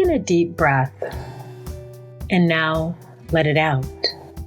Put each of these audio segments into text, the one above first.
in a deep breath and now let it out.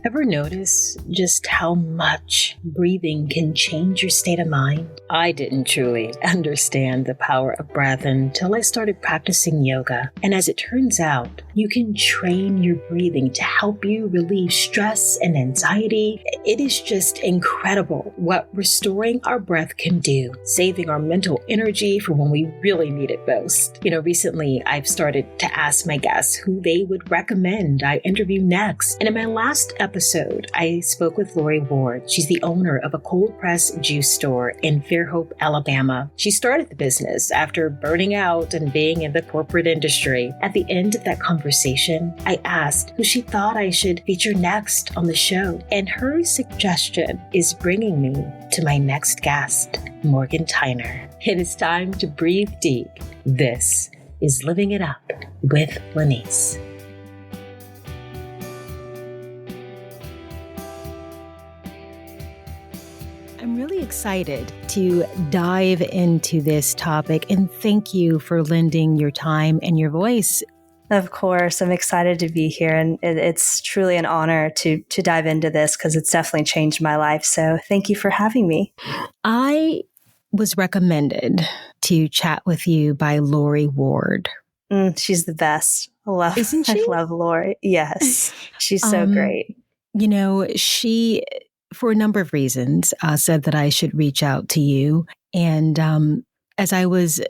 Ever notice just how much breathing can change your state of mind? I didn't truly understand the power of breath until I started practicing yoga. And as it turns out, you can train your breathing to help you relieve stress and anxiety. It is just incredible what restoring our breath can do, saving our mental energy for when we really need it most. Recently I've started to ask my guests who they would recommend I interview next. And in my last episode, I spoke with Lori Ward. She's the owner of a cold press juice store in Fairhope, Alabama. She started the business after burning out and being in the corporate industry. At the end of that conversation, I asked who she thought I should feature next on the show. And her suggestion is bringing me to my next guest, Morgan Tyner. It is time to breathe deep. This is Living It Up with Lenise. I'm really excited to dive into this topic, and thank you for lending your time and your voice. Of course, I'm excited to be here, and it's truly an honor to dive into this because it's definitely changed my life. So thank you for having me. I was recommended to chat with you by Lori Ward. She's the best. Isn't she? I love Lori. Yes, she's so great. She, for a number of reasons, said that I should reach out to you. And as I was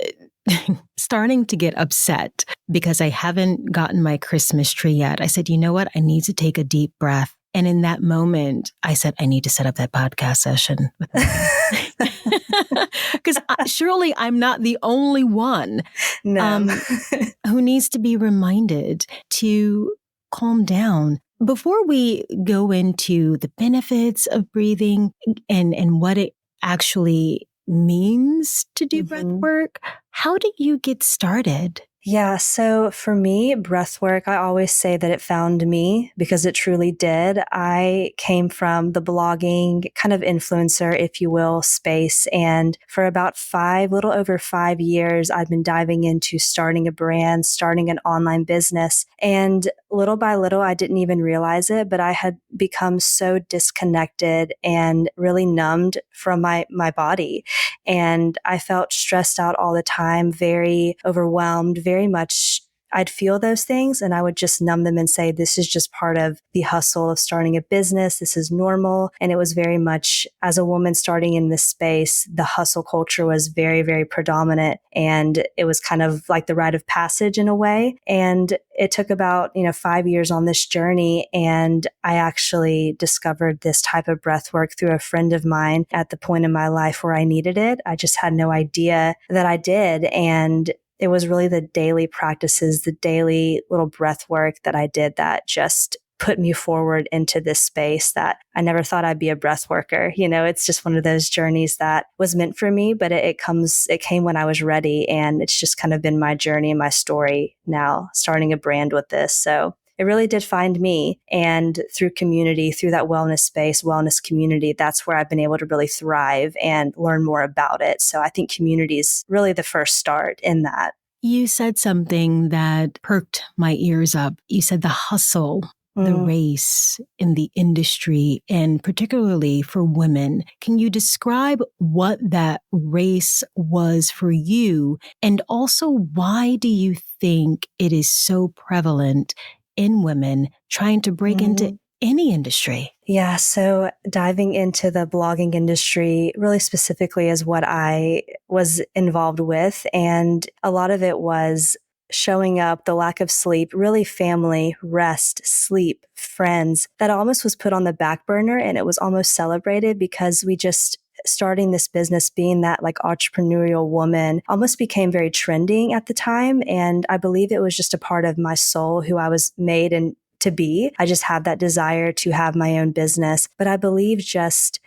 starting to get upset because I haven't gotten my Christmas tree yet, I said, you know what? I need to take a deep breath. And in that moment, I said, I need to set up that podcast session with her. Because surely I'm not the only one who needs to be reminded to calm down. Before we go into the benefits of breathing and what it actually means to do breath work, how did you get started? Yeah. So for me, breathwork, I always say that it found me because it truly did. I came from the blogging kind of influencer, if you will, space. And for about little over 5 years, I've been diving into starting a brand, starting an online business. And little by little, I didn't even realize it, but I had become so disconnected and really numbed from my body. And I felt stressed out all the time, very overwhelmed, very much. I'd feel those things and I would just numb them and say, this is just part of the hustle of starting a business. This is normal. And it was very much, as a woman starting in this space, the hustle culture was very, very predominant. And it was kind of like the rite of passage in a way. And it took about, 5 years on this journey. And I actually discovered this type of breath work through a friend of mine at the point in my life where I needed it. I just had no idea that I did. And it was really the daily practices, the daily little breath work that I did that just put me forward into this space that I never thought I'd be a breath worker. It's just one of those journeys that was meant for me, but it came when I was ready. And it's just kind of been my journey and my story now, starting a brand with this. So it really did find me. And through community, through that wellness space, wellness community, that's where I've been able to really thrive and learn more about it. So I think community is really the first start in that. You said something that perked my ears up. You said the hustle, the race in the industry, and particularly for women. Can you describe what that race was for you? And also, why do you think it is so prevalent in women trying to break into any industry? Yeah. So diving into the blogging industry really specifically is what I was involved with. And a lot of it was showing up, the lack of sleep, really family, rest, sleep, friends, that almost was put on the back burner and it was almost celebrated because we just starting this business, being that like entrepreneurial woman almost became very trending at the time. And I believe it was just a part of my soul, who I was made and to be. I just had that desire to have my own business. But I believe just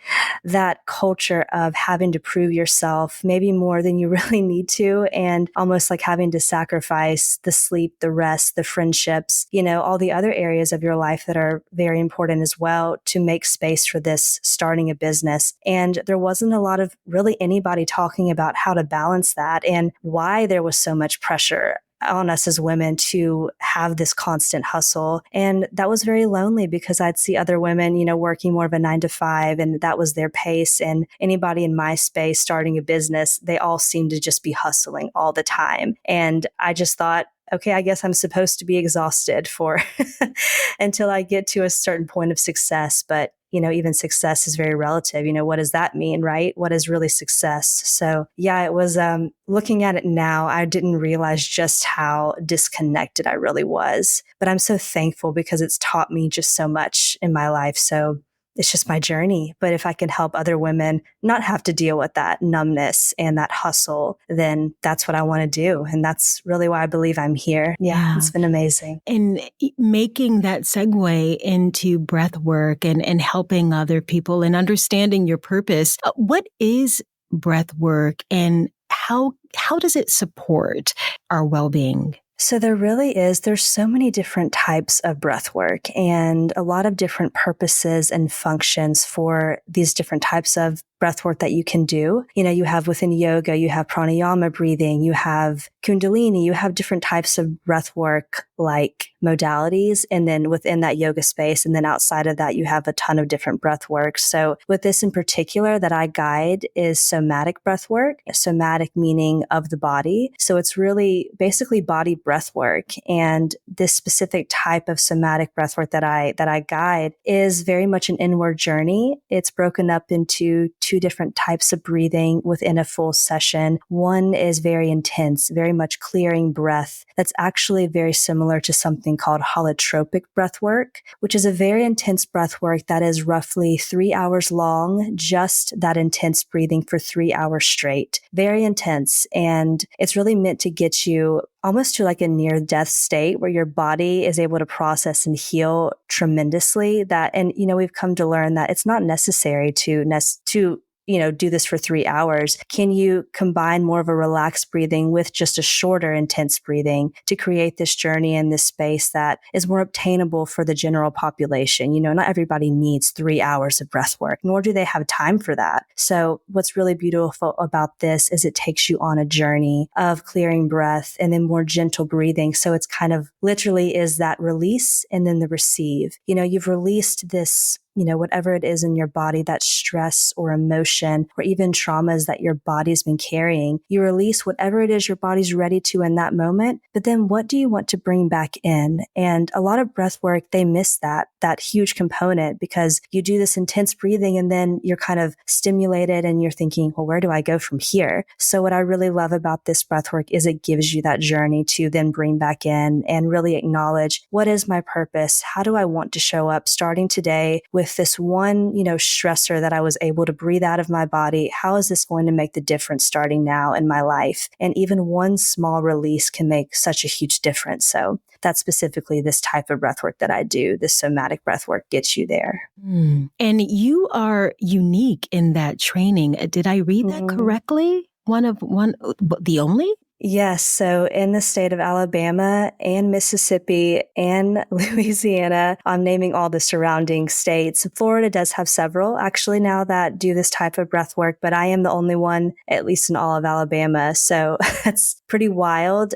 that culture of having to prove yourself maybe more than you really need to, and almost like having to sacrifice the sleep, the rest, the friendships, all the other areas of your life that are very important as well to make space for this starting a business. And there wasn't a lot of really anybody talking about how to balance that and why there was so much pressure. on us as women to have this constant hustle. And that was very lonely because I'd see other women, working more of a 9 to 5, and that was their pace. And anybody in my space starting a business, they all seemed to just be hustling all the time. And I just thought, okay, I guess I'm supposed to be exhausted for until I get to a certain point of success. But, even success is very relative. What does that mean, right? What is really success? So yeah, it was, looking at it now, I didn't realize just how disconnected I really was, but I'm so thankful because it's taught me just so much in my life. So it's just my journey. But if I can help other women not have to deal with that numbness and that hustle, then that's what I want to do. And that's really why I believe I'm here. Yeah. It's been amazing. And making that segue into breath work and helping other people and understanding your purpose. What is breath work and how does it support our well-being? So there's so many different types of breath work and a lot of different purposes and functions for these different types of breath work that you can do. You have within yoga, you have pranayama breathing, you have kundalini, you have different types of breath work like modalities. And then within that yoga space, and then outside of that, you have a ton of different breath work. So with this in particular that I guide is somatic breath work, somatic meaning of the body. So it's really basically body breath work. And this specific type of somatic breath work that I guide is very much an inward journey. It's broken up into 2 different types of breathing within a full session. One is very intense, very much clearing breath. That's actually very similar to something called holotropic breath work, which is a very intense breath work that is roughly 3 hours long, just that intense breathing for 3 hours straight. Very intense. And it's really meant to get you almost to like a near death state where your body is able to process and heal tremendously and we've come to learn that it's not necessary to do this for 3 hours. Can you combine more of a relaxed breathing with just a shorter intense breathing to create this journey in this space that is more obtainable for the general population? Not everybody needs 3 hours of breath work, nor do they have time for that. So what's really beautiful about this is it takes you on a journey of clearing breath and then more gentle breathing. So it's kind of literally is that release and then the receive. You've released this whatever it is in your body, that stress or emotion or even traumas that your body's been carrying, you release whatever it is your body's ready to in that moment. But then what do you want to bring back in? And a lot of breath work, they miss that huge component because you do this intense breathing and then you're kind of stimulated and you're thinking, well, where do I go from here? So what I really love about this breath work is it gives you that journey to then bring back in and really acknowledge what is my purpose? How do I want to show up starting today with this one, stressor that I was able to breathe out of my body? How is this going to make the difference starting now in my life? And even one small release can make such a huge difference. So that's specifically this type of breath work that I do. This somatic breath work gets you there. And you are unique in that training. Did I read that correctly? The only? Yes. So in the state of Alabama and Mississippi and Louisiana, I'm naming all the surrounding states. Florida does have several actually now that do this type of breath work, but I am the only one, at least in all of Alabama. So that's pretty wild.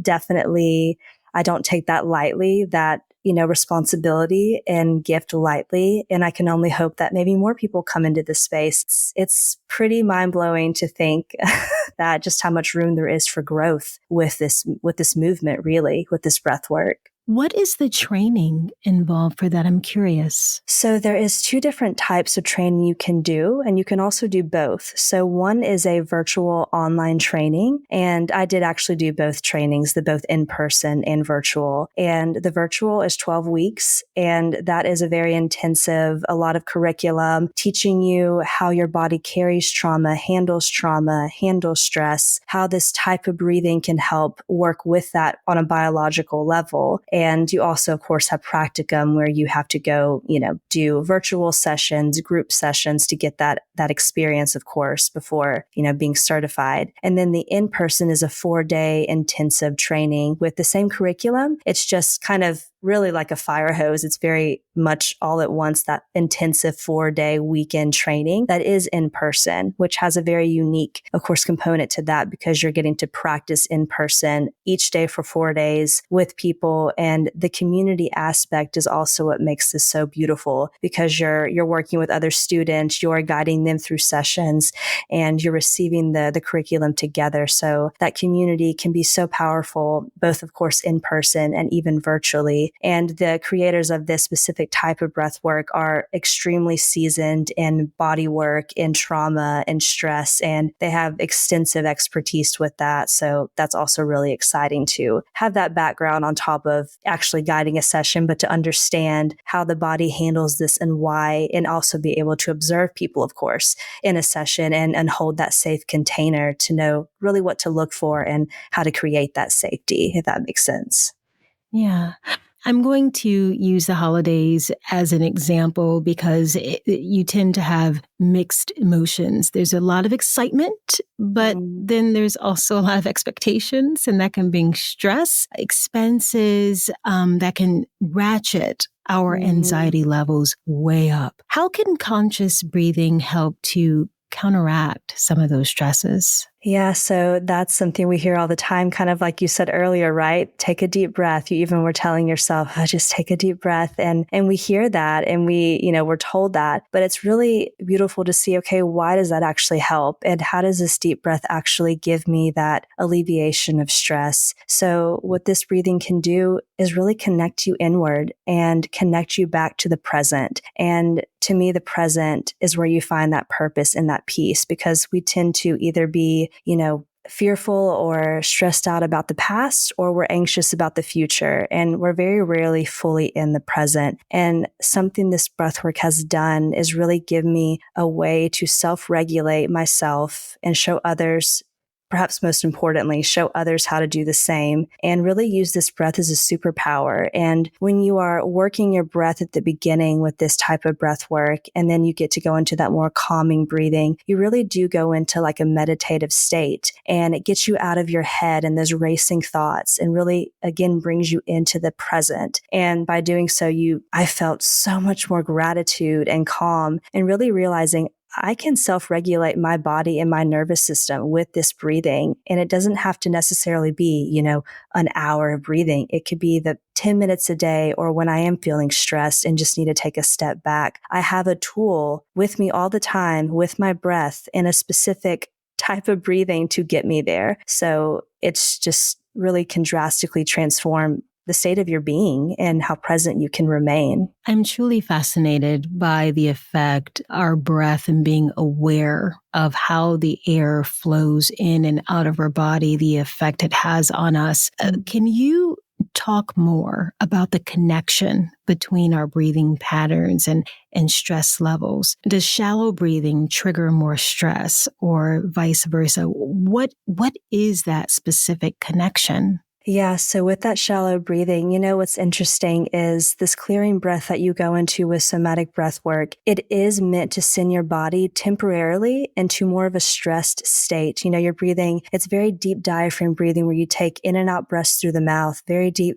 Definitely, I don't take that lightly, that responsibility and gift lightly. And I can only hope that maybe more people come into this space. It's pretty mind blowing to think that just how much room there is for growth with this movement, really, with this breath work. What is the training involved for that? I'm curious. So there is 2 different types of training you can do, and you can also do both. So one is a virtual online training, and I did actually do both trainings, both in person and virtual. And the virtual is 12 weeks, and that is a very intensive, a lot of curriculum teaching you how your body carries trauma, handles stress, how this type of breathing can help work with that on a biological level. And you also, of course, have practicum where you have to go, do virtual sessions, group sessions to get that experience, of course, before, being certified. And then the in-person is a 4-day intensive training with the same curriculum. It's just kind of really like a fire hose. It's very much all at once, that intensive 4-day weekend training that is in person, which has a very unique, of course, component to that because you're getting to practice in person each day for 4 days with people. And the community aspect is also what makes this so beautiful because you're working with other students, you're guiding them through sessions, and you're receiving the curriculum together. So that community can be so powerful, both, of course, in person and even virtually. And the creators of this specific type of breath work are extremely seasoned in body work, in trauma, and stress, and they have extensive expertise with that. So that's also really exciting to have that background on top of actually guiding a session, but to understand how the body handles this and why, and also be able to observe people, of course, in a session and hold that safe container to know really what to look for and how to create that safety, if that makes sense. Yeah. I'm going to use the holidays as an example because you tend to have mixed emotions. There's a lot of excitement, but then there's also a lot of expectations, and that can bring stress, expenses, that can ratchet our anxiety levels way up. How can conscious breathing help to counteract some of those stresses? Yeah, so that's something we hear all the time, kind of like you said earlier, right? Take a deep breath. You even were telling yourself, oh, just take a deep breath. And we hear that and we're told that, but it's really beautiful to see, okay, why does that actually help? And how does this deep breath actually give me that alleviation of stress? So what this breathing can do is really connect you inward and connect you back to the present. And to me, the present is where you find that purpose and that peace, because we tend to either be fearful or stressed out about the past, or we're anxious about the future. And we're very rarely fully in the present. And something this breathwork has done is really give me a way to self-regulate myself and show others, perhaps most importantly, show others how to do the same, and really use this breath as a superpower. And when you are working your breath at the beginning with this type of breath work, and then you get to go into that more calming breathing, you really do go into like a meditative state, and it gets you out of your head and those racing thoughts, and really, again, brings you into the present. And by doing so, I felt so much more gratitude and calm, and really realizing I can self-regulate my body and my nervous system with this breathing. And it doesn't have to necessarily be, an hour of breathing. It could be the 10 minutes a day, or when I am feeling stressed and just need to take a step back. I have a tool with me all the time with my breath in a specific type of breathing to get me there. So it's just really can drastically transform the state of your being and how present you can remain. I'm truly fascinated by the effect our breath and being aware of how the air flows in and out of our body, the effect it has on us. Can you talk more about the connection between our breathing patterns and stress levels? Does shallow breathing trigger more stress, or vice versa? What is that specific connection? Yeah. So with that shallow breathing, what's interesting is this clearing breath that you go into with somatic breath work. It is meant to send your body temporarily into more of a stressed state. You're breathing, it's very deep diaphragm breathing where you take in and out breaths through the mouth, very deep,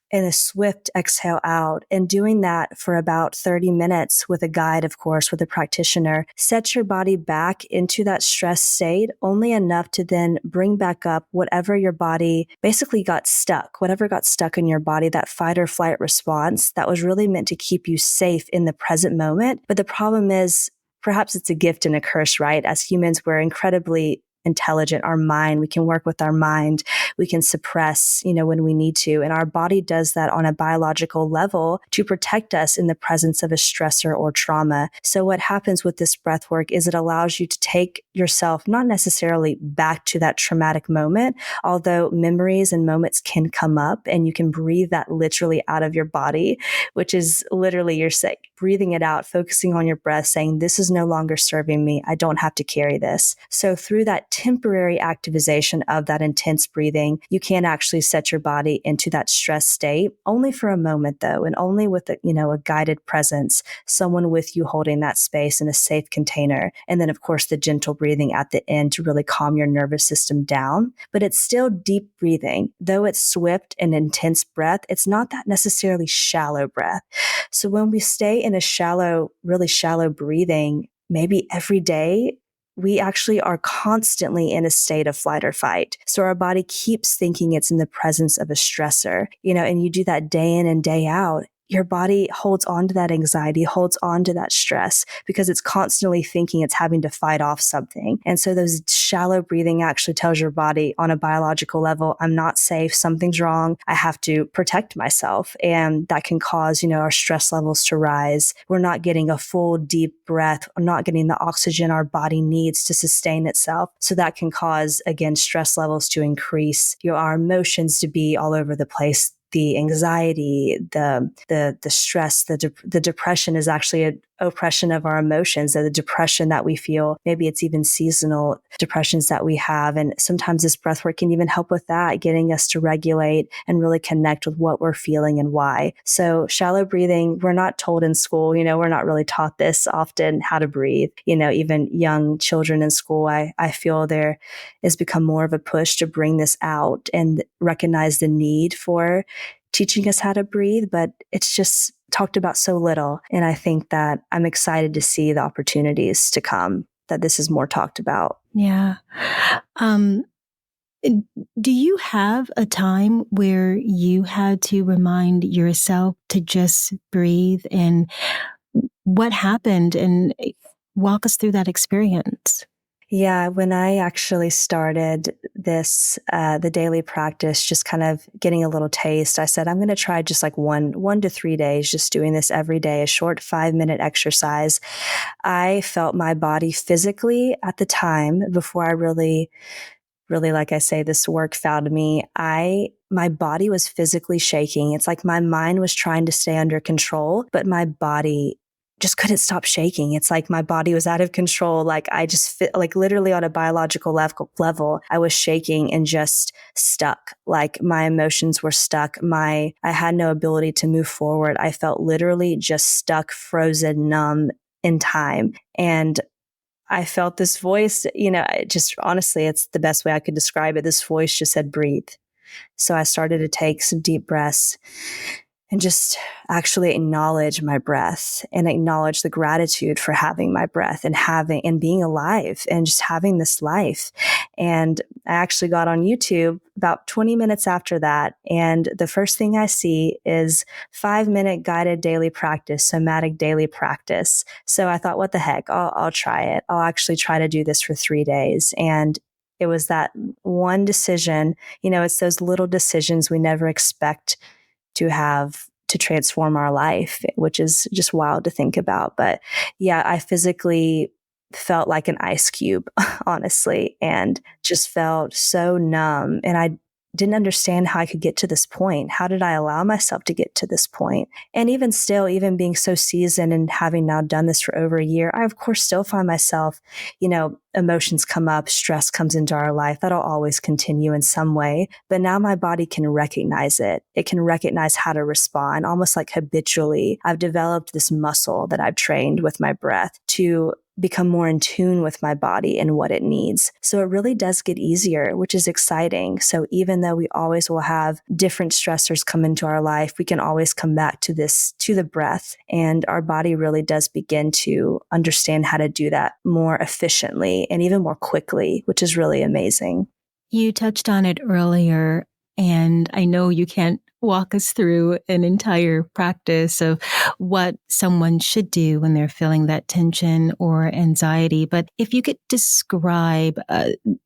and a swift exhale out. And doing that for about 30 minutes with a guide, of course, with a practitioner, sets your body back into that stress state only enough to then bring back up whatever your body basically got stuck, whatever got stuck in your body, that fight or flight response that was really meant to keep you safe in the present moment. But the problem is, perhaps it's a gift and a curse, right? As humans, we're incredibly intelligent. Our mind, we can work with our mind. We can suppress, when we need to. And our body does that on a biological level to protect us in the presence of a stressor or trauma. So what happens with this breath work is it allows you to take yourself not necessarily back to that traumatic moment, although memories and moments can come up, and you can breathe that literally out of your body, which is literally you're breathing it out, focusing on your breath, saying, this is no longer serving me. I don't have to carry this. So through that temporary activation of that intense breathing. You can actually set your body into that stress state, only for a moment though, and only with a guided presence, someone with you holding that space in a safe container. And then of course the gentle breathing at the end to really calm your nervous system down. But it's still deep breathing. Though it's swift and intense breath, it's not that necessarily shallow breath. So when we stay in a really shallow breathing, maybe every day, we actually are constantly in a state of flight or fight. So our body keeps thinking it's in the presence of a stressor, and you do that day in and day out. Your body holds on to that anxiety, holds on to that stress because it's constantly thinking it's having to fight off something. And so those shallow breathing actually tells your body on a biological level, I'm not safe, something's wrong, I have to protect myself. And that can cause, our stress levels to rise. We're not getting a full deep breath. We're not getting the oxygen our body needs to sustain itself. So that can cause, again, stress levels to increase, our emotions to be all over the place. The anxiety, the stress, the depression is actually an oppression of our emotions. The depression that we feel, maybe it's even seasonal depressions that we have. And sometimes this breath work can even help with that, getting us to regulate and really connect with what we're feeling and why. So shallow breathing, we're not told in school, we're not really taught this often, how to breathe. Even young children in school, I feel there has become more of a push to bring this out and recognize the need for teaching us how to breathe, but it's just talked about so little. And I think that I'm excited to see the opportunities to come that this is more talked about. Yeah. Do you have a time where you had to remind yourself to just breathe, and what happened, and walk us through that experience? Yeah, when I actually started this, the daily practice, just kind of getting a little taste, I said, I'm going to try just like one to 3 days, just doing this every day, a short 5-minute exercise. I felt my body physically at the time, before I really, like I say, this work found me, my body was physically shaking. It's like my mind was trying to stay under control, but my body just couldn't stop shaking. It's like my body was out of control. Like I just like literally on a biological level, I was shaking and just stuck. Like my emotions were stuck. I had no ability to move forward. I felt literally just stuck, frozen, numb in time. And I felt this voice, just honestly, it's the best way I could describe it. This voice just said, breathe. So I started to take some deep breaths and just actually acknowledge my breath and acknowledge the gratitude for having my breath and being alive and just having this life. And I actually got on YouTube about 20 minutes after that. And the first thing I see is 5-minute guided daily practice, somatic daily practice. So I thought, what the heck? I'll try it. I'll actually try to do this for 3 days. And it was that one decision, it's those little decisions we never expect to have to transform our life, which is just wild to think about. But yeah, I physically felt like an ice cube, honestly, and just felt so numb. And I didn't understand how I could get to this point. How did I allow myself to get to this point? And even still, even being so seasoned and having now done this for over a year, I of course still find myself, emotions come up, stress comes into our life. That'll always continue in some way. But now my body can recognize it. It can recognize how to respond, almost like habitually. I've developed this muscle that I've trained with my breath to become more in tune with my body and what it needs. So it really does get easier, which is exciting. So even though we always will have different stressors come into our life, we can always come back to the breath. And our body really does begin to understand how to do that more efficiently and even more quickly, which is really amazing. You touched on it earlier, and I know you can't walk us through an entire practice of what someone should do when they're feeling that tension or anxiety. But if you could describe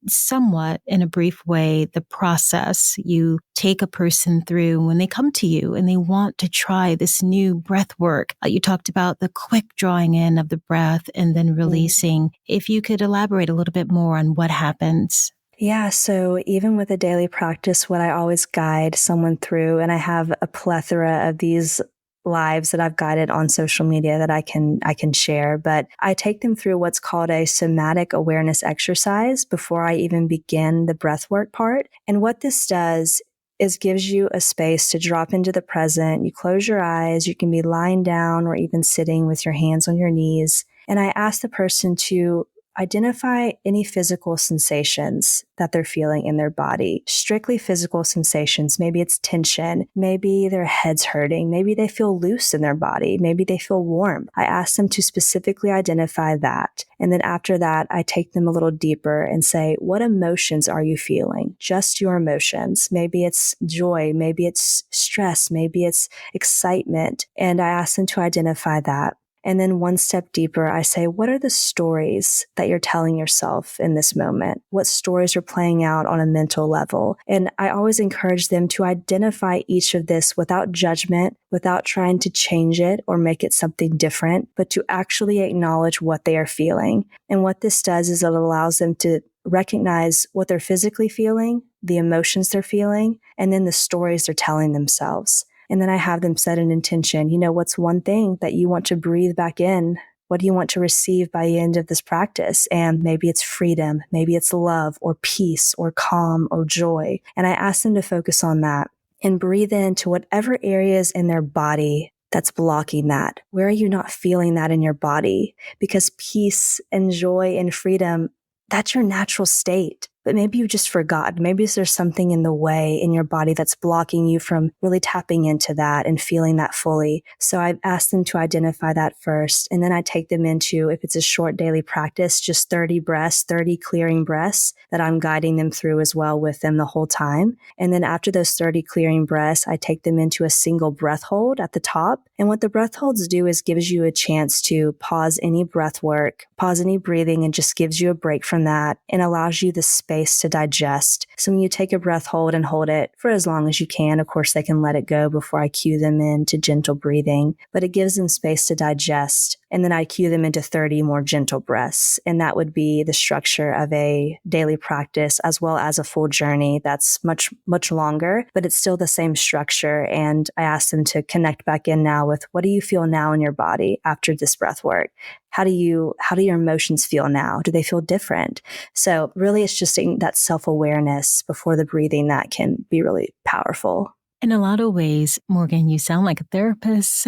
somewhat in a brief way the process you take a person through when they come to you and they want to try this new breath work. You talked about the quick drawing in of the breath and then releasing. If you could elaborate a little bit more on what happens. Yeah. So even with a daily practice, what I always guide someone through, and I have a plethora of these lives that I've guided on social media that I can share, but I take them through what's called a somatic awareness exercise before I even begin the breathwork part. And what this does is gives you a space to drop into the present. You close your eyes, you can be lying down or even sitting with your hands on your knees. And I ask the person to identify any physical sensations that they're feeling in their body, strictly physical sensations. Maybe it's tension. Maybe their head's hurting. Maybe they feel loose in their body. Maybe they feel warm. I ask them to specifically identify that. And then after that, I take them a little deeper and say, what emotions are you feeling? Just your emotions. Maybe it's joy. Maybe it's stress. Maybe it's excitement. And I ask them to identify that. And then one step deeper, I say, what are the stories that you're telling yourself in this moment? What stories are playing out on a mental level? And I always encourage them to identify each of this without judgment, without trying to change it or make it something different, but to actually acknowledge what they are feeling. And what this does is it allows them to recognize what they're physically feeling, the emotions they're feeling, and then the stories they're telling themselves. And then I have them set an intention. What's one thing that you want to breathe back in? What do you want to receive by the end of this practice? And maybe it's freedom, maybe it's love or peace or calm or joy. And I ask them to focus on that and breathe into whatever areas in their body that's blocking that. Where are you not feeling that in your body? Because peace and joy and freedom, that's your natural state. But maybe you just forgot. Maybe there's something in the way in your body that's blocking you from really tapping into that and feeling that fully. So I've asked them to identify that first. And then I take them into, if it's a short daily practice, just 30 breaths, 30 clearing breaths that I'm guiding them through as well with them the whole time. And then after those 30 clearing breaths, I take them into a single breath hold at the top. And what the breath holds do is gives you a chance to pause any breath work, pause any breathing, and just gives you a break from that and allows you the space to digest. So when you take a breath hold and hold it for as long as you can, of course, they can let it go before I cue them into gentle breathing, but it gives them space to digest. And then I cue them into 30 more gentle breaths. And that would be the structure of a daily practice as well as a full journey that's much, much longer, but it's still the same structure. And I ask them to connect back in now with, what do you feel now in your body after this breath work? How do your emotions feel now? Do they feel different? So really it's just that self-awareness before the breathing that can be really powerful. In a lot of ways, Morgan, you sound like a therapist.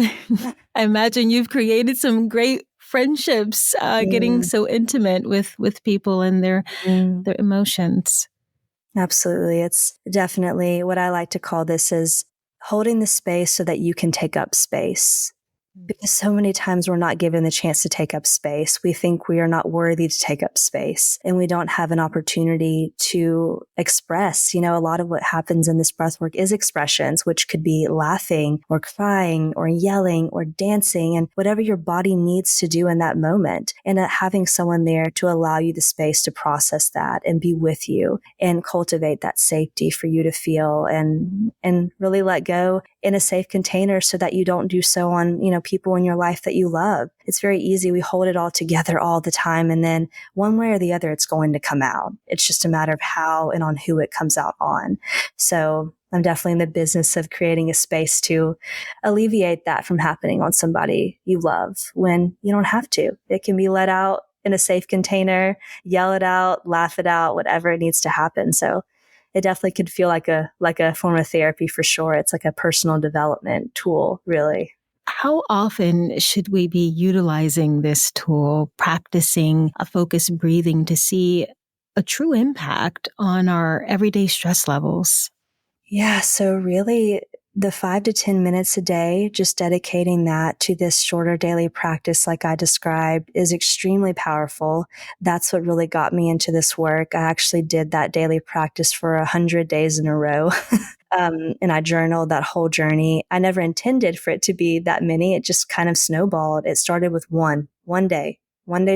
I imagine you've created some great friendships, getting so intimate with people and their emotions. Absolutely. It's definitely what I like to call this is holding the space so that you can take up space. Because so many times we're not given the chance to take up space. We think we are not worthy to take up space and we don't have an opportunity to express. A lot of what happens in this breath work is expressions, which could be laughing or crying or yelling or dancing and whatever your body needs to do in that moment. And having someone there to allow you the space to process that and be with you and cultivate that safety for you to feel and really let go in a safe container so that you don't do so on, people in your life that you love. It's very easy. We hold it all together all the time. And then one way or the other, it's going to come out. It's just a matter of how and on who it comes out on. So I'm definitely in the business of creating a space to alleviate that from happening on somebody you love when you don't have to. It can be let out in a safe container, yell it out, laugh it out, whatever it needs to happen. So it definitely could feel like a form of therapy for sure. It's like a personal development tool, really. How often should we be utilizing this tool, practicing a focused breathing to see a true impact on our everyday stress levels? Yeah, so really the 5 to 10 minutes a day, just dedicating that to this shorter daily practice like I described is extremely powerful. That's what really got me into this work. I actually did that daily practice for 100 days in a row. And I journaled that whole journey. I never intended for it to be that many. It just kind of snowballed. It started with one day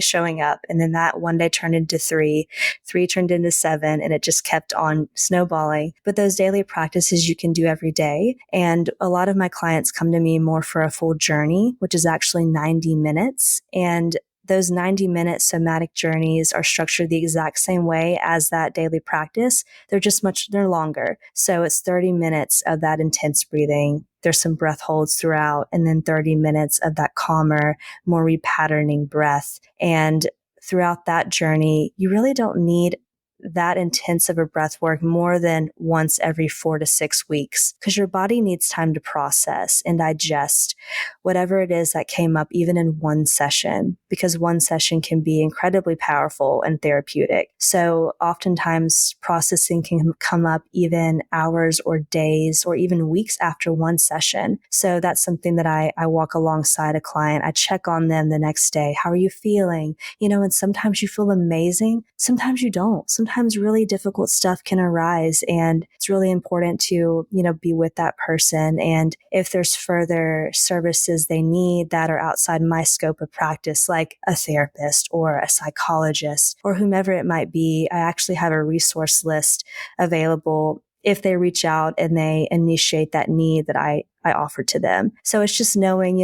showing up. And then that one day turned into three turned into 7, and it just kept on snowballing. But those daily practices you can do every day. And a lot of my clients come to me more for a full journey, which is actually 90 minutes. And those 90-minute somatic journeys are structured the exact same way as that daily practice. They're longer. So it's 30 minutes of that intense breathing. There's some breath holds throughout, and then 30 minutes of that calmer, more repatterning breath. And throughout that journey, you really don't need that intense of a breath work more than once every 4 to 6 weeks, because your body needs time to process and digest whatever it is that came up even in one session, because one session can be incredibly powerful and therapeutic. So oftentimes processing can come up even hours or days or even weeks after one session. So that's something that I walk alongside a client. I check on them the next day. How are you feeling? And sometimes you feel amazing. Sometimes you don't. Sometimes really difficult stuff can arise, and it's really important to, be with that person. And if there's further services they need that are outside my scope of practice, like a therapist or a psychologist or whomever it might be, I actually have a resource list available if they reach out and they initiate that need that I offer to them. So it's just knowing,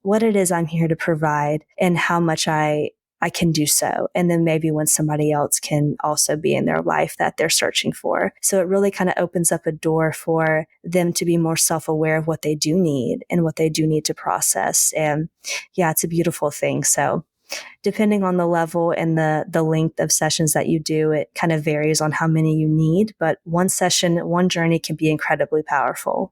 what it is I'm here to provide and how much I can do so. And then maybe when somebody else can also be in their life that they're searching for. So it really kind of opens up a door for them to be more self-aware of what they do need and what they do need to process. And yeah, it's a beautiful thing. So depending on the level and the length of sessions that you do, it kind of varies on how many you need. But one session, one journey can be incredibly powerful.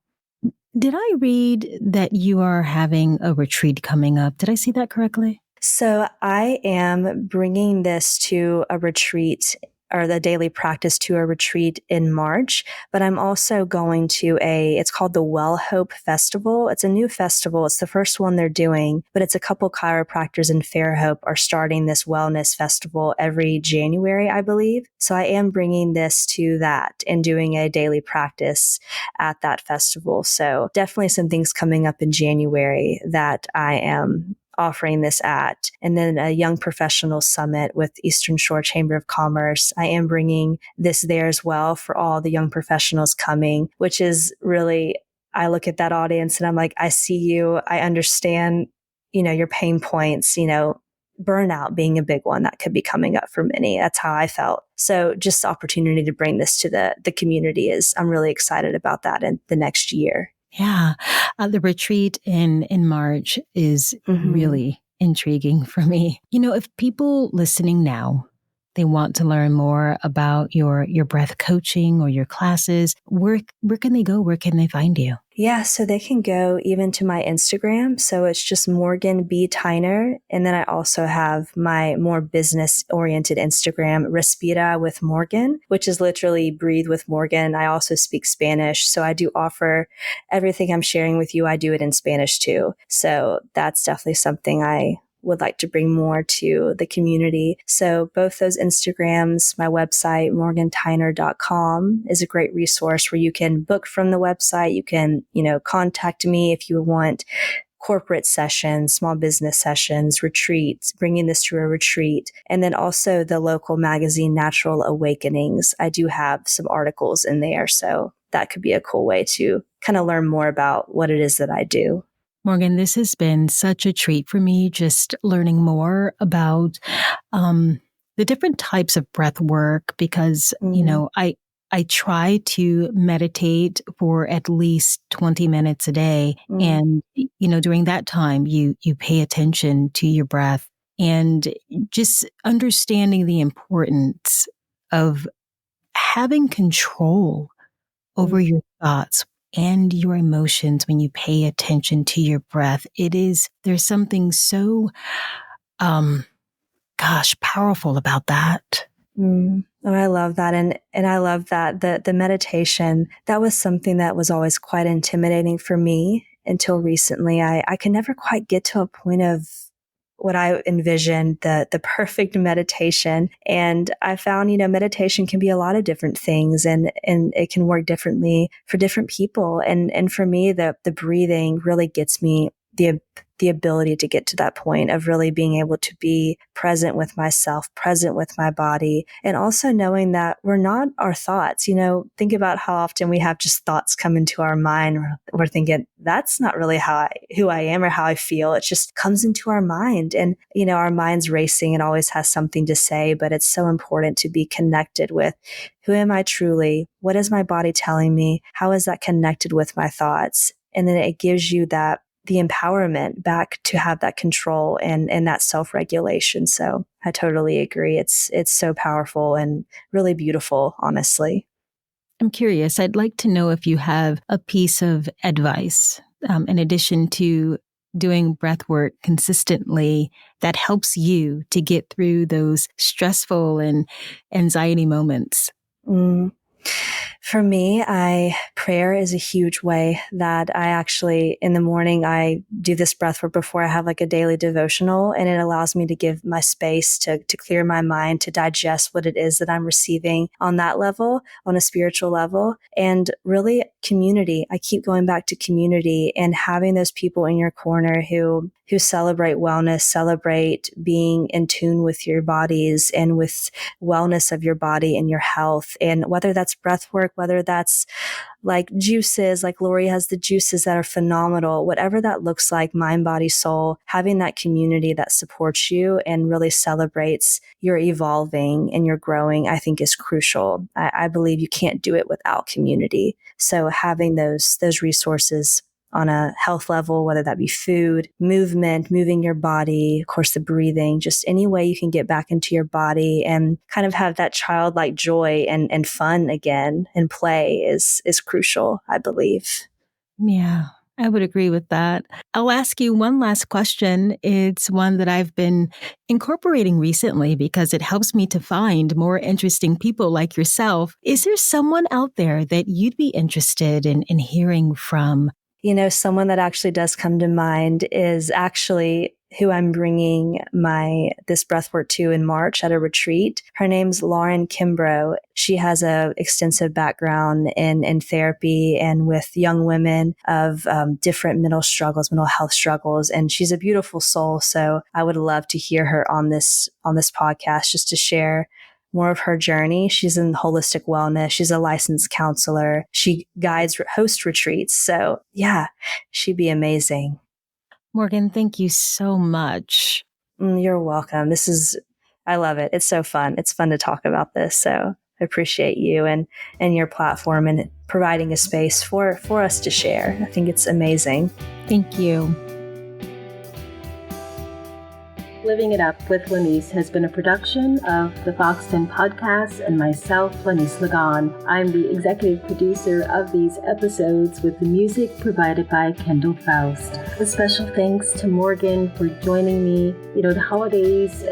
Did I read that you are having a retreat coming up? Did I see that correctly? So I am bringing this to a retreat, or the daily practice to a retreat in March, but I'm also going to it's called the Well Hope Festival. It's a new festival. It's the first one they're doing, but it's a couple chiropractors in Fairhope are starting this wellness festival every January, I believe. So I am bringing this to that and doing a daily practice at that festival. So definitely some things coming up in January that I am offering this at. And then a young professional summit with Eastern Shore Chamber of Commerce. I am bringing this there as well for all the young professionals coming, which is really, I look at that audience and I'm like, I see you. I understand, your pain points, burnout being a big one that could be coming up for many. That's how I felt. So just the opportunity to bring this to the community I'm really excited about that in the next year. Yeah. The retreat in March is really intriguing for me. If people listening now, they want to learn more about your breath coaching or your classes, where can they go? Where can they find you? Yeah, so they can go even to my Instagram. So it's just Morgan B. Tyner. And then I also have my more business-oriented Instagram, Respira with Morgan, which is literally breathe with Morgan. I also speak Spanish. So I do offer everything I'm sharing with you. I do it in Spanish too. So that's definitely something I would like to bring more to the community. So both those Instagrams, my website, morgantyner.com, is a great resource where you can book from the website. You can, contact me if you want corporate sessions, small business sessions, retreats, bringing this to a retreat. And then also the local magazine, Natural Awakenings. I do have some articles in there. So that could be a cool way to kind of learn more about what it is that I do. Morgan, this has been such a treat for me, just learning more about the different types of breath work, because, I try to meditate for at least 20 minutes a day. And, during that time, you pay attention to your breath and just understanding the importance of having control over your thoughts and your emotions when you pay attention to your breath. There's something so, powerful about that. Oh, I love that. And I love that the meditation, that was something that was always quite intimidating for me until recently. I could never quite get to a point of what I envisioned, the perfect meditation. And I found, meditation can be a lot of different things, and it can work differently for different people. And for me, the breathing really gets me the the ability to get to that point of really being able to be present with myself, present with my body, and also knowing that we're not our thoughts. Think about how often we have just thoughts come into our mind. We're thinking, that's not really who I am or how I feel. It just comes into our mind. And, our mind's racing. It always has something to say, but it's so important to be connected with who am I truly? What is my body telling me? How is that connected with my thoughts? And then it gives you the empowerment back to have that control and that self-regulation. So I totally agree. It's so powerful and really beautiful, honestly. I'm curious. I'd like to know if you have a piece of advice, in addition to doing breath work consistently, that helps you to get through those stressful and anxiety moments. For me, prayer is a huge way that I actually, in the morning, I do this breath work before I have like a daily devotional, and it allows me to give my space to clear my mind, to digest what it is that I'm receiving on that level, on a spiritual level, and really community. I keep going back to community and having those people in your corner who celebrate wellness, celebrate being in tune with your bodies and with wellness of your body and your health. And whether that's breath work, whether that's like juices, like Lori has the juices that are phenomenal, whatever that looks like, mind, body, soul, having that community that supports you and really celebrates your evolving and your growing, I think is crucial. I believe you can't do it without community. So having those resources on a health level, whether that be food, movement, moving your body, of course, the breathing, just any way you can get back into your body and kind of have that childlike joy and fun again and play is crucial, I believe. Yeah, I would agree with that. I'll ask you one last question. It's one that I've been incorporating recently because it helps me to find more interesting people like yourself. Is there someone out there that you'd be interested in hearing from? Someone that actually does come to mind is actually who I'm bringing this breathwork to in March at a retreat. Her name's Lauren Kimbrough. She has a extensive background in therapy and with young women of different mental health struggles, and she's a beautiful soul. So I would love to hear her on this podcast just to share more of her journey. She's in holistic wellness. She's a licensed counselor. She host retreats. So yeah, she'd be amazing. Morgan, thank you so much. You're welcome. I love it. It's so fun. It's fun to talk about this. So I appreciate you and your platform and providing a space for us to share. I think it's amazing. Thank you. Living It Up with Lenise has been a production of the Foxton Podcast and myself, Lenise Ligon. I'm the executive producer of these episodes with the music provided by Kendall Faust. A special thanks to Morgan for joining me. The holidays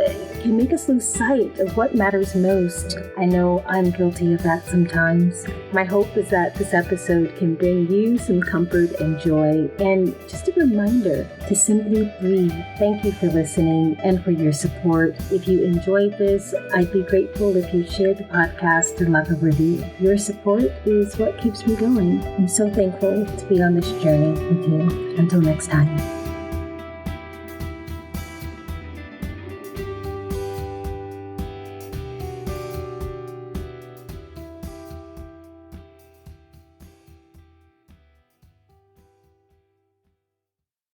can make us lose sight of what matters most. I know I'm guilty of that sometimes. My hope is that this episode can bring you some comfort and joy, and just a reminder to simply breathe. Thank you for listening and for your support. If you enjoyed this, I'd be grateful if you shared the podcast and left a review. Your support is what keeps me going. I'm so thankful to be on this journey with you. Until next time.